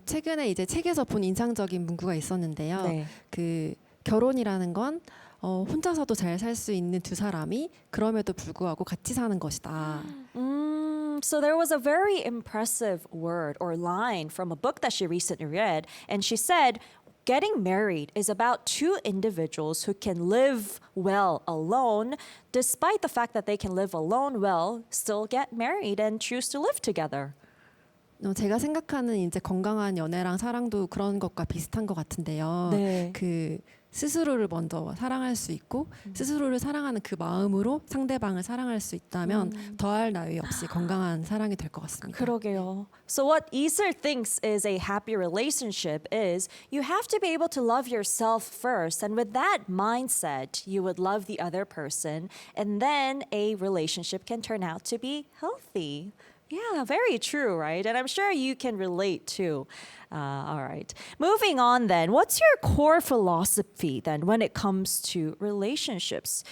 최근에 이제 책에서 본 인상적인 문구가 있었는데요. 네. 그 결혼이라는 건 혼자서도 잘 살 수 있는 두 사람이 그럼에도 불구하고 같이 사는 것이다. So there was a very impressive word or line from a book that she recently read, and she said, getting married is about two individuals who can live well alone, despite the fact that they can live alone well, still get married and choose to live together. 제가 생각하는 이제 건강한 연애랑 사랑도 그런 것과 비슷한 것 같은데요. 네. 그 스스로를 먼저 사랑할 수 있고 스스로를 사랑하는 그 마음으로 상대방을 사랑할 수 있다면 더할 나위 없이 건강한 사랑이 될 것 같습니다. 그러게요. So what Iser thinks is a happy relationship is you have to be able to love yourself first, and with that mindset, you would love the other person, and then a relationship can turn out to be healthy. Yeah, very true, right? And I'm sure you can relate too. All right. Moving on then, what's your core philosophy then when it comes to relationships?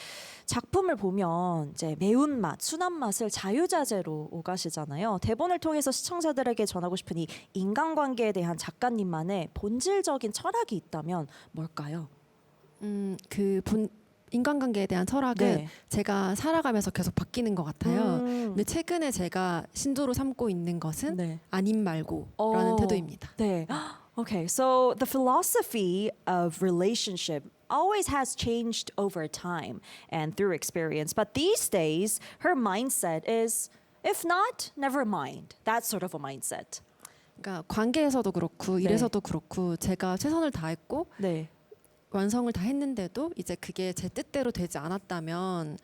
작품을 보면 이제 매운맛, 순한 맛을 자유자재로 오가시잖아요. 대본을 통해서 시청자들에게 전하고 싶은 이 인간관계에 대한 작가님만의 본질적인 철학이 있다면 뭘까요? 인간관계에 대한 철학은 네. 제가 살아가면서 계속 바뀌는 것 같아요. 근데 최근에 제가 신조로 삼고 있는 것은 네. 아님 말고라는 태도입니다. 네. Okay, so the philosophy of relationship always has changed over time and through experience. But these days, her mindset is, if not, never mind. That sort of a mindset. 그러니까 관계에서도 그렇고 일에서도 그렇고 제가 최선을 다했고 네. 완성을 다 했는데도 이제 그게 제 뜻대로 되지 않았다면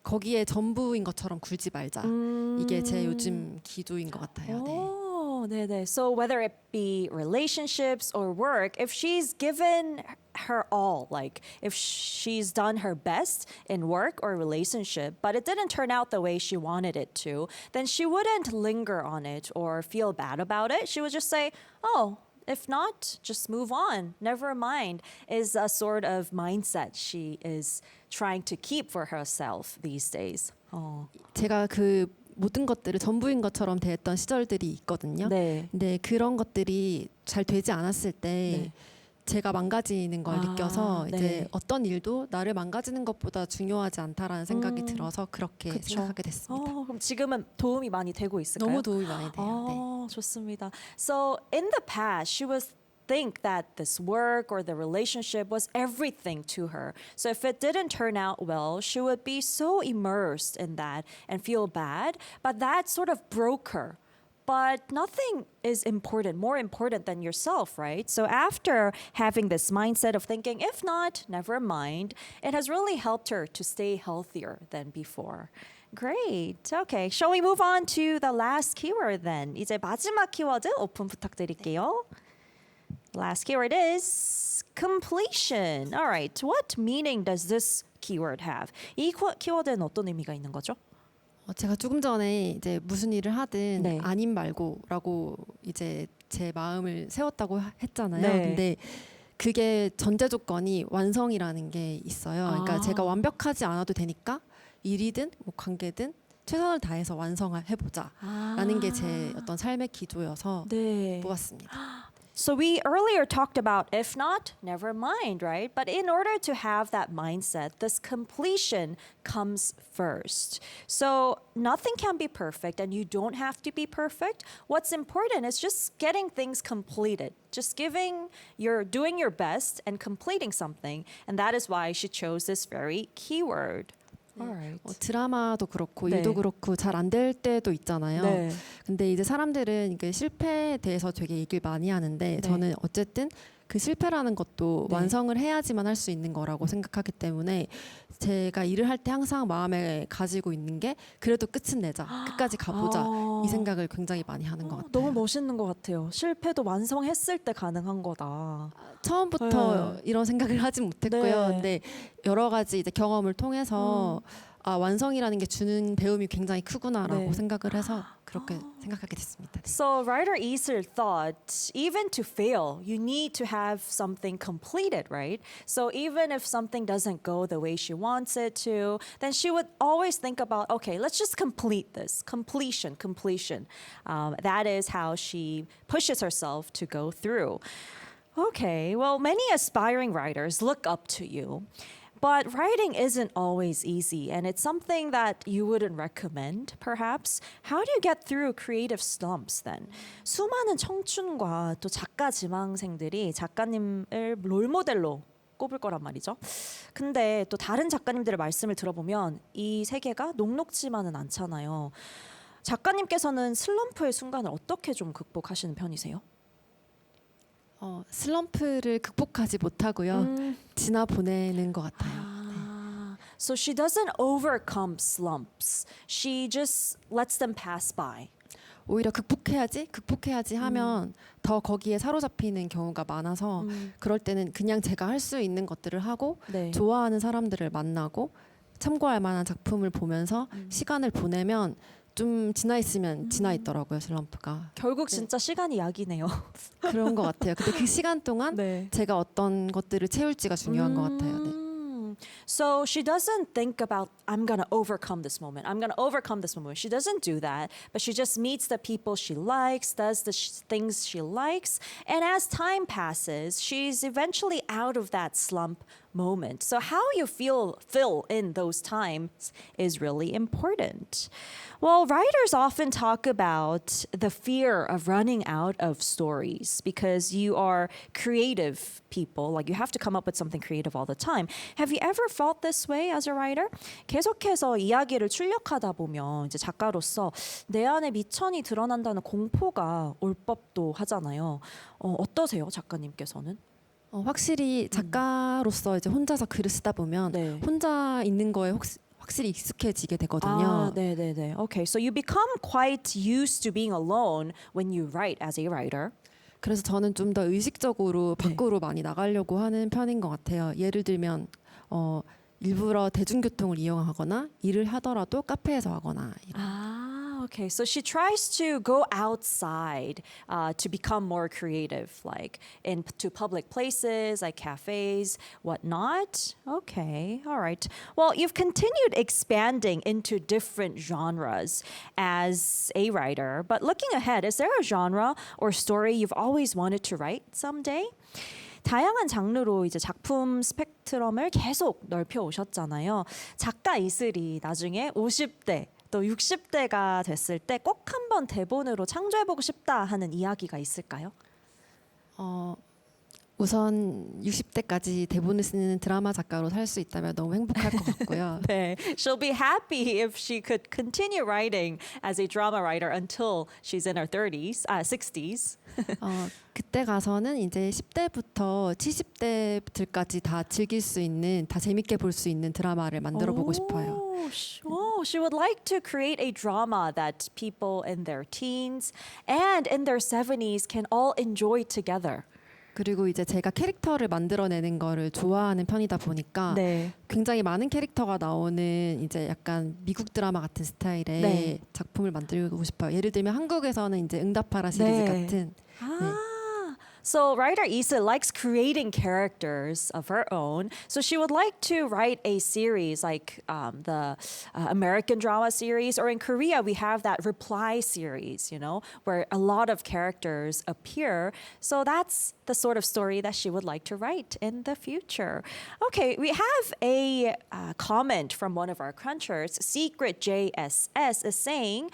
거기에 전부인 것처럼 굴지 말자. 이게 제 요즘 기조인 것 같아요. 네. Oh, 네네. So whether it be relationships or work, if she's given her all, like if she's done her best in work or relationship, but it didn't turn out the way she wanted it to, then she wouldn't linger on it or feel bad about it. She would just say, oh, if not, just move on. Never mind is a sort of mindset she is trying to keep for herself these days. 제가 그 모든 것들을 전부인 것처럼 대했던 시절들이 있거든요. 네. 근데 그런 것들이 잘 되지 않았을 때 네. 제가 망가지는 걸 느껴서 네. 이제 어떤 일도 나를 망가지는 것보다 중요하지 않다라는 생각이 들어서 그렇게 그쵸. 생각하게 됐습니다. 그럼 지금은 도움이 많이 되고 있을까요? 너무 도움이 많이 돼요. 네. 좋습니다. So in the past, she was think that this work or the relationship was everything to her. So if it didn't turn out well, she would be so immersed in that and feel bad. But that sort of broke her. But nothing is more important than yourself, right? So after having this mindset of thinking, if not, never mind, it has really helped her to stay healthier than before. Great. Okay. Shall we move on to the last keyword then? 이제 마지막 키워드 오픈 부탁드릴게요. Last keyword is completion. All right. What meaning does this keyword have? 이 키워드는 어떤 의미가 있는 거죠? 제가 조금 전에 이제 무슨 일을 하든 네. 아님 말고라고 이제 제 마음을 세웠다고 했잖아요. 네. 근데 그게 전제 조건이 완성이라는 게 있어요. 그러니까 아. 제가 완벽하지 않아도 되니까 일이든 뭐 관계든 최선을 다해서 완성해보자 라는 게 제 어떤 삶의 기조여서 네. 뽑았습니다. So we earlier talked about if not, never mind, right? But in order to have that mindset, this completion comes first. So nothing can be perfect and you don't have to be perfect. What's important is just getting things completed. Just doing your best and completing something. And that is why she chose this very keyword. All right. 드라마도 그렇고 네. 일도 그렇고 잘 안 될 때도 있잖아요. 네. 근데 이제 사람들은 이게 실패에 대해서 되게 얘기를 많이 하는데 네. 저는 어쨌든 그 실패라는 것도 네. 완성을 해야지만 할 수 있는 거라고 생각하기 때문에 제가 일을 할 때 항상 마음에 가지고 있는 게 그래도 끝은 내자, 끝까지 가보자 이 생각을 굉장히 많이 하는 것 같아요. 너무 멋있는 것 같아요. 실패도 완성했을 때 가능한 거다. 처음부터 이런 생각을 하진 못했고요. 네. 근데 여러 가지 이제 경험을 통해서 완성이라는 게 주는 배움이 굉장히 크구나라고 네. 생각을 해서 그렇게 생각하게 됐습니다. So writer Isil thought even to fail, you need to have something completed, right? So even if something doesn't go the way she wants it to, then she would always think about, okay, let's just complete this. Completion. That is how she pushes herself to go through. Okay, well, many aspiring writers look up to you. But writing isn't always easy, and it's something that you wouldn't recommend, perhaps. How do you get through creative slumps then? 수많은 청춘과 또 작가 지망생들이 작가님을 롤모델로 꼽을 거란 말이죠. 근데 또 다른 작가님들의 말씀을 들어보면 이 세계가 녹록지만은 않잖아요. 작가님께서는 슬럼프의 순간을 어떻게 좀 극복하시는 편이세요? 슬럼프를 극복하지 못하고요. 지나 보내는 것 같아요. So she doesn't overcome slumps. She just lets them pass by. 오히려 극복해야지 하면 더 거기에 사로잡히는 경우가 많아서 그럴 때는 그냥 제가 할 수 있는 것들을 하고 네. 좋아하는 사람들을 만나고 참고할 만한 작품을 보면서 시간을 보내면 좀 지나 있으면 지나 있더라고요, 슬럼프가. 결국 진짜 시간이 약이네요. 그런 것 같아요. 근데 그 시간 동안 네. 제가 어떤 것들을 채울지가 중요한 것 같아요. 네. So she doesn't think about I'm gonna overcome this moment. I'm gonna overcome this moment. She doesn't do that, but she just meets the people she likes, does the things she likes, and as time passes, she's eventually out of that slump moment. So how you fill in those times is really important. Well, writers often talk about the fear of running out of stories because you are creative people. Like you have to come up with something creative all the time. Have you ever felt this way as a writer? 계속해서 이야기를 출력하다 보면 이제 작가로서 내 안에 미천이 드러난다는 공포가 올 법도 하잖아요. 어떠세요, 작가님께서는? 확실히 작가로서 이제 혼자서 글을 쓰다 보면 네. 혼자 있는 거에 확실히 익숙해지게 되거든요. 아, 네네네. Okay, so you become quite used to being alone when you write as a writer. 그래서 저는 좀 더 의식적으로 밖으로 많이 나가려고 하는 편인 것 같아요. 예를 들면 일부러 대중교통을 이용하거나 일을 하더라도 카페에서 하거나. Ah, okay. So she tries to go outside to become more creative, like into public places, like cafes, whatnot. Okay, all right. Well, you've continued expanding into different genres as a writer, but looking ahead, is there a genre or story you've always wanted to write someday? 다양한 장르로 이제 작품 스펙트럼을 계속 넓혀 오셨잖아요. 작가 이슬이 나중에 50대 또 60대가 됐을 때 꼭 한번 대본으로 창조해보고 싶다 하는 이야기가 있을까요? 우선 60대까지 대본을 쓰는 드라마 작가로 살 수 있다면 너무 행복할 것 같고요. 네, she'll be happy if she could continue writing as a drama writer until she's in her 60s. 그때 가서는 이제 10대부터 70대들까지 다 즐길 수 있는, 다 재밌게 볼 수 있는 드라마를 만들어 보고 싶어요. She would like to create a drama that people in their teens and in their 70s can all enjoy together. 그리고 이제 제가 캐릭터를 만들어내는 거를 좋아하는 편이다 보니까 네. 굉장히 많은 캐릭터가 나오는 이제 약간 미국 드라마 같은 스타일의 네. 작품을 만들고 싶어요. 예를 들면 한국에서는 이제 응답하라 시리즈 네. 같은 So writer Issa likes creating characters of her own. So she would like to write a series like the American drama series, or in Korea we have that Reply series, you know, where a lot of characters appear. So that's the sort of story that she would like to write in the future. Okay, we have a comment from one of our crunchers. Secret JSS is saying.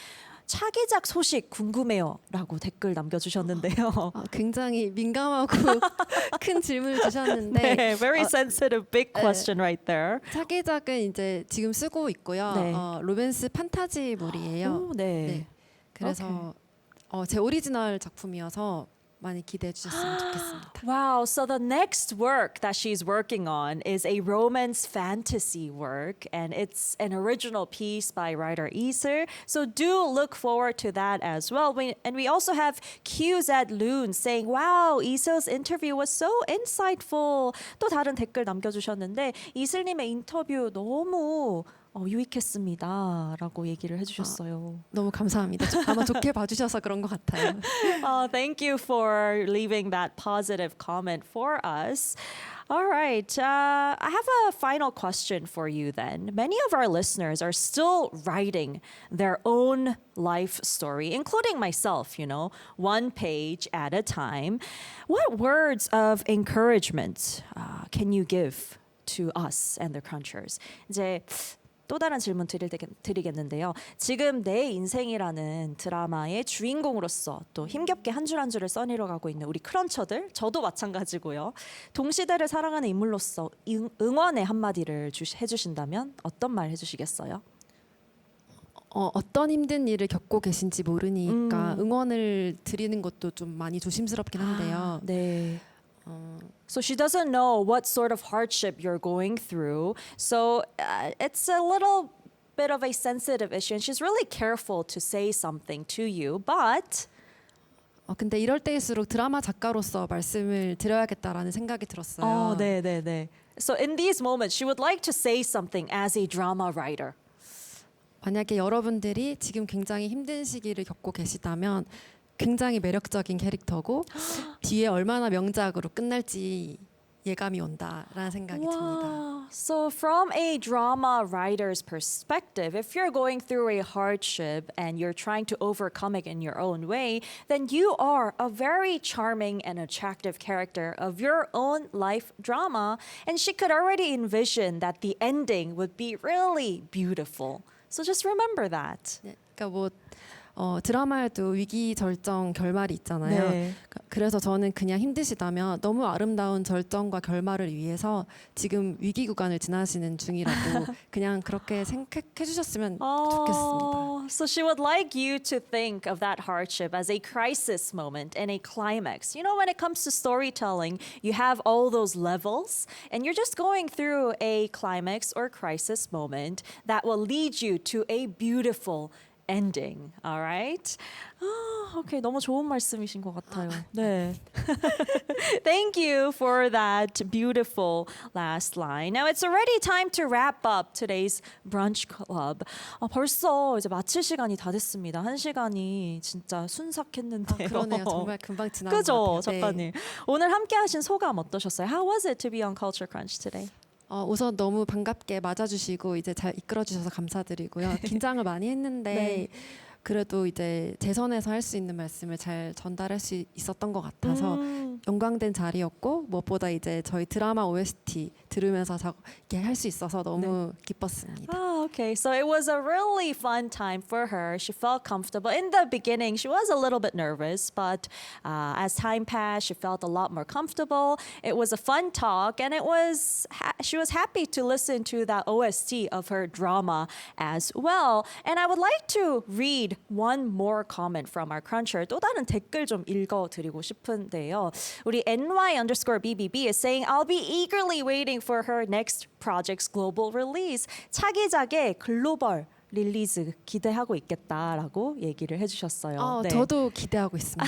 차기작 소식 궁금해요라고 댓글 남겨주셨는데요. 굉장히 민감하고 큰 질문을 주셨는데 네, very sensitive, big question right there. 차기작은 이제 지금 쓰고 있고요. 네. 로맨스 판타지물이에요. 오, 네. 그래서 제 오리지널 작품이어서 많이 기대해 주셨으면 좋겠습니다. Wow, so the next work that she's working on is a romance fantasy work, and it's an original piece by writer Iser. So do look forward to that as well. And we also have QZ Loon saying, wow, Iser's interview was so insightful. 또 다른 댓글 남겨주셨는데, 이슬님의 인터뷰 너무 유익했습니다라고 얘기를 해주셨어요. 너무 감사합니다. 아마 좋게 봐주셔서 그런 것 같아요. Thank you for leaving that positive comment for us. All right, I have a final question for you then. Many of our listeners are still writing their own life story, including myself, you know, one page at a time. What words of encouragement can you give to us and the crunchers? 이제 또 다른 질문 드리겠는데요. 지금 내 인생이라는 드라마의 주인공으로서 또 힘겹게 한 줄 한 줄을 써내려가고 있는 우리 크런처들, 저도 마찬가지고요. 동시대를 사랑하는 인물로서 응원의 한마디를 해주신다면 어떤 말 해주시겠어요? 어떤 힘든 일을 겪고 계신지 모르니까 응원을 드리는 것도 좀 많이 조심스럽긴 한데요. 네. So she doesn't know what sort of hardship you're going through. So it's a little bit of a sensitive issue, and she's really careful to say something to you. But 근데 이럴 때일수록 드라마 작가로서 말씀을 드려야겠다라는 생각이 들었어요. 네. So in these moments, she would like to say something as a drama writer. 만약에 여러분들이 지금 굉장히 힘든 시기를 겪고 계시다면 굉장히 매력적인 캐릭터고 뒤에 얼마나 명작으로 끝날지 예감이 온다라는 생각이 듭니다. So from a drama writer's perspective, if you're going through a hardship and you're trying to overcome it in your own way, then you are a very charming and attractive character of your own life drama. And she could already envision that the ending would be really beautiful. So just remember that. 네, 그러니까 드라마에도 위기 절정 결말이 있잖아요. 네. 그래서 저는 그냥 힘드시다면 너무 아름다운 절정과 결말을 위해서 지금 위기 구간을 지나시는 중이라고 그냥 그렇게 생각해 주셨으면 좋겠습니다. So she would like you to think of that hardship as a crisis moment and a climax. You know, when it comes to storytelling, you have all those levels, and you're just going through a climax or crisis moment that will lead you to a beautiful ending. All right? Okay. 너무 좋은 말씀이신 것 같아요. 네. Thank you for that beautiful last line. Now it's already time to wrap up today's brunch club. 벌써 이제 마칠 시간이 다 됐습니다. 한 시간이 진짜 순삭했는데요. 그러네요. 정말 금방 지나간 그죠, 것 같아요. 작가님. 오늘 함께하신 소감 어떠셨어요? How was it to be on Culture Crunch today? 우선 너무 반갑게 맞아주시고 이제 잘 이끌어주셔서 감사드리고요. 긴장을 많이 했는데 네. 그래도 이제 제 선에서 할 수 있는 말씀을 잘 전달할 수 있었던 것 같아서 영광된 자리였고 무엇보다 이제 저희 드라마 OST 들으면서 이렇게 할 수 있어서 너무 기뻤습니다. Okay. So it was a really fun time for her. She felt comfortable. In the beginning, she was a little bit nervous, but as time passed, she felt a lot more comfortable. It was a fun talk, and she was happy to listen to that OST of her drama as well. And I would like to read one more comment from our cruncher. 또 다른 댓글 좀 읽어드리고 싶은데요. 우리 ny_bbb is saying, I'll be eagerly waiting for her next project's global release. 차기작의 글로벌 릴리즈 기대하고 있겠다라고 얘기를 해주셨어요. 네. 저도 기대하고 있습니다.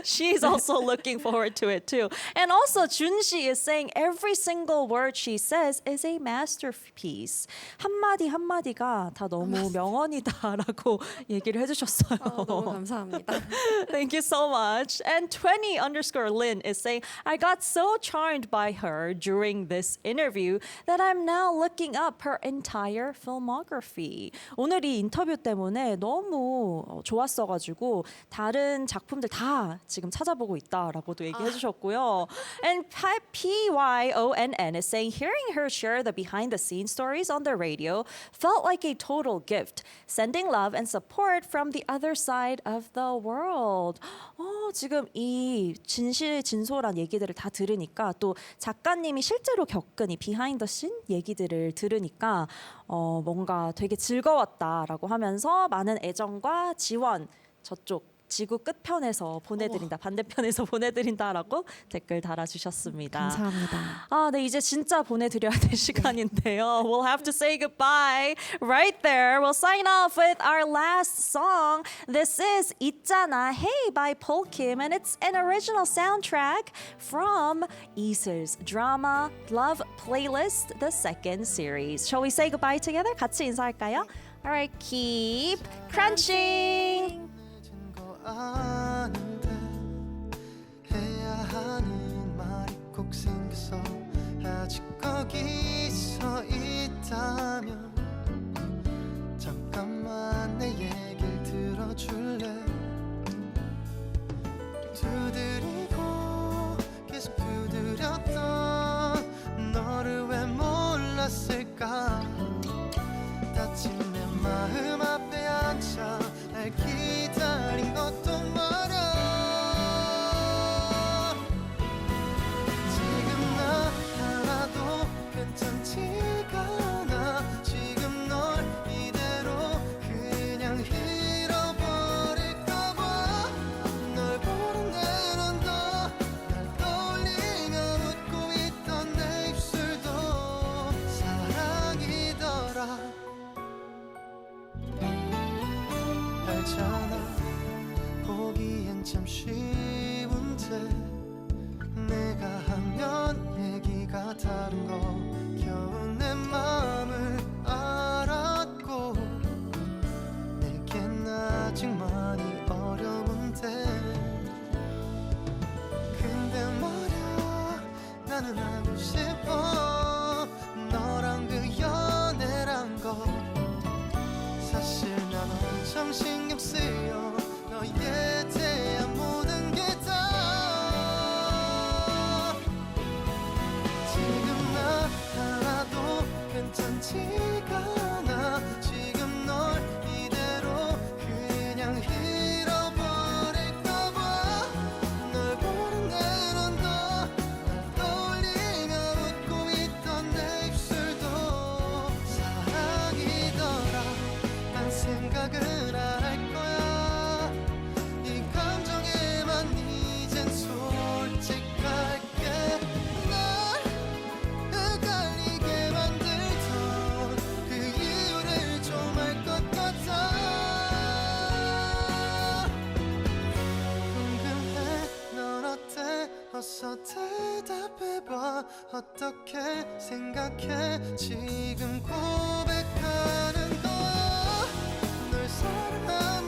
She's also looking forward to it too. And also 준씨 is saying every single word she says is a masterpiece. 한마디 한마디가 다 너무 명언이다라고 얘기를 해주셨어요. 너무 감사합니다. Thank you so much. And 20_Lynn is saying, I got so charmed by her during this interview that I'm now looking up her entire filmography. 오늘 이 인터뷰 때문에 너무 좋았어가지고 다른 작품들 다 지금 찾아보고 있다라고도 얘기해 주셨고요. And PYONN is saying, hearing her share the behind the scenes stories on the radio felt like a total gift, sending love and support from the other side of the world. 지금 이 진솔한 얘기들을 다 들으니까 또 작가님이 실제로 겪은 이 비하인드 씬 얘기들을 들으니까 뭔가 되게 즐거웠다라고 하면서 많은 애정과 지원 저쪽 지구 끝편에서 보내드린다, 반대편에서 보내드린다라고 댓글 달아주셨습니다. 감사합니다. 네, 이제 진짜 보내드려야 될 시간인데요. We'll have to say goodbye right there. We'll sign off with our last song. This is 있잖아 Hey by Paul Kim, and it's an original soundtrack from 이슬's drama Love Playlist, the second series. Shall we say goodbye together? 같이 인사할까요? Alright, keep crunching! 아는데 해야 하는 말이 꼭 생겨서 아직 거기 서 있다면 잠깐만 내 얘길 들어줄래 두드리고 계속 두드렸던 너를 왜 몰랐을까 다친 내 마음 앞에 앉아 날 기다린 것도 말야 지금 나 하나도 괜찮지가 않아 지금 널 이대로 그냥 잃어버릴까봐 널 보는 내 눈도 날 떠올리며 웃고 있던 내 입술도 사랑이더라 알잖아 보기엔 참 쉬운데 내가 하면 얘기가 다른 거 겨우 내 맘을 알았고 내겐 아직 많이 어려운데 근데 말야 나는 알고 싶어 너랑 그 연애란 거 사실 난 엄청 신경 쓰여 너에 대한 모든 게 다 지금 나 하나도 괜찮지가 않아 지금 널 이대로 그냥 잃어버릴까봐 널 보는 내 눈도 날 떠올리며 웃고 있던 내 입술도 사랑이더라 난 생각을 할 거야 이 감정에만 이젠 솔직할게 날 헷갈리게 만들던 그 이유를 좀 알 것 같아 궁금해 넌 어때 어서 대답해봐 어떻게 생각해 지금 고백하는 거야 널 사랑하는